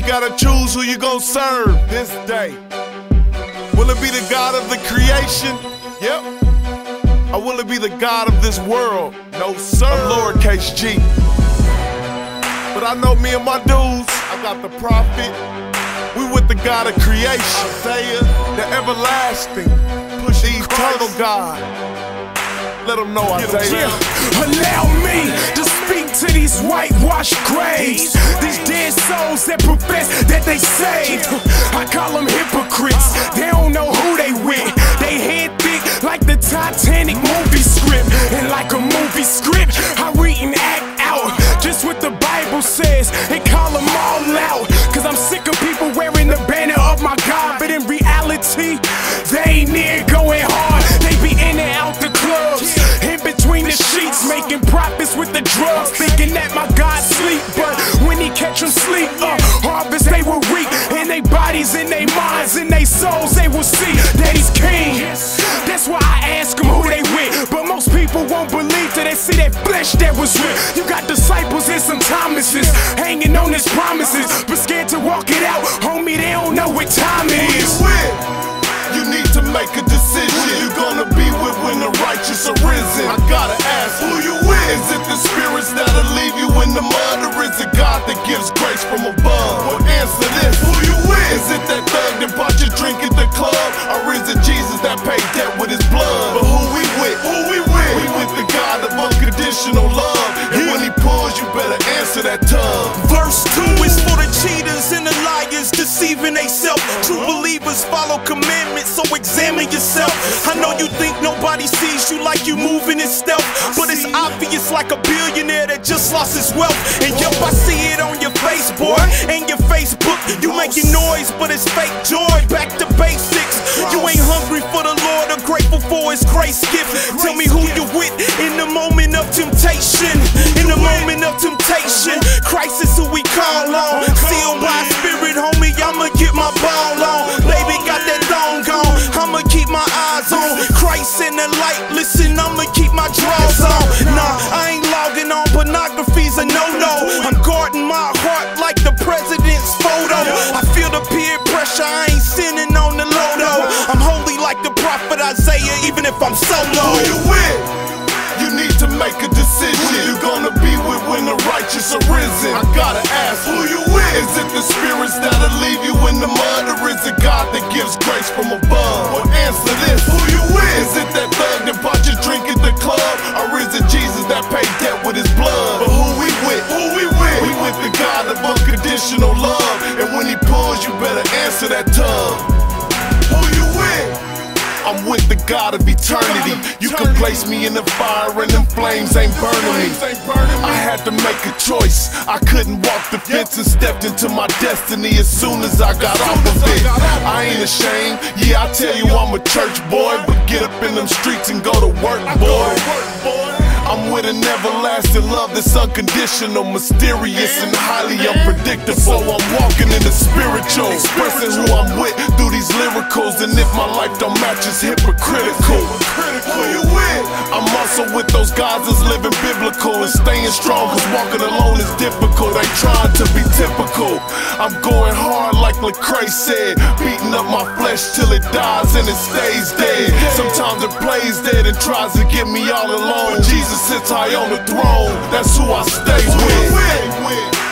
gotta choose who you gon' serve this day. Will it be the God of the creation? Yep. Or will it be the God of this world? No sir. I'm lowercase G. But I know me and my dudes, I got the prophet. We with the God of creation. Isaiah, the everlasting, push the eternal God. Let them know Isaiah. Allow me to speak to these whitewashed graves, these dead souls that profess that they saved. I call them hypocrites, they don't know who they with. They head thick like the Titanic movie script. And like a movie script, I read and act out just what the Bible says and call them all out. Cause I'm sick of people wearing the banner of my God, but in reality, they ain't near going hard. They be in and out the clubs, in between the sheets, making profits with the drugs, thinking that my God sleep. But when he catch them sleep, harvest they will reap. In their bodies, in their minds, in their souls, they will see that he's king. That's why I ask them who they with, but most people won't believe till they see that flesh that was ripped. You got disciples and some Thomases hanging on his promises, but scared to walk it out. Homie, they don't know what time it is. Who you with? You need to make a decision. Who you gonna be with when the righteous are risen? I gotta ask, who you with? Is it the spirits that'll leave you in the mud, or is it God that gives grace from above? Well, answer this, who you with? Is it that thug that bought you drink at the club, or is it Jesus that paid debt with his blood? But who we with? Who we with? We with the God of unconditional love, and when he pulls, you better answer that tug. Verse 2 is for the cheaters and the liars, deceiving theyself. True believers follow commandments, so examine yourself. I know you think nobody sees you like you moving in stealth, but it's obvious like a billionaire that just lost his wealth. And yup, I see it on your face, boy, and your Facebook. You making noise, but it's fake joy. Back to basics. You ain't hungry for the Lord or grateful for his grace gift. Tell me who you with in the moment of temptation. In the moment of temptation, Christ is who we call on. Sealed by spirit, homie, I'ma get my ball on. Baby got that thong on, I'ma keep my eyes on Christ in the light. Listen, I'ma keep my drawers on. Nah, I ain't logging on, pornography's a no-no. I'm guarding my heart like the president's photo. I feel the peer pressure, I ain't sinning on the low though. I'm holy like the prophet Isaiah, even if I'm solo. Who you with? You need to make a decision. Who you gonna be with when the righteous are risen? I gotta ask, who you with? Is it the spirits that'll leave you in the mud, or is it God that gives grace from above? Well, answer this, who you with? Is it that thug that bought you drink at the club, or is it Jesus that paid debt with his blood? But who we with? Who we with? We with the God of unconditional love, and when he pulls, you better answer that tug. Who you with? I'm with the God of eternity. You can place me in the fire and them flames ain't burning me. I had to make a choice. I couldn't walk the fence and stepped into my destiny as soon as I got off of it. I ain't ashamed. Yeah, I tell you I'm a church boy, but get up in them streets and go to work, boy. I'm with an everlasting love that's unconditional, mysterious, and highly unpredictable. So I'm walking in the spiritual, expressing who I'm with through these lyricals. And if my life don't match, it's hypocritical. Who you with? I'm also with those guys that's living biblical and staying strong, cause walking alone is difficult. They trying to be typical. I'm going hard like Lecrae said, beating up my flesh till it dies and it stays dead. Sometimes it plays dead and tries to get me all alone. Jesus sits high on the throne, that's who I stay with.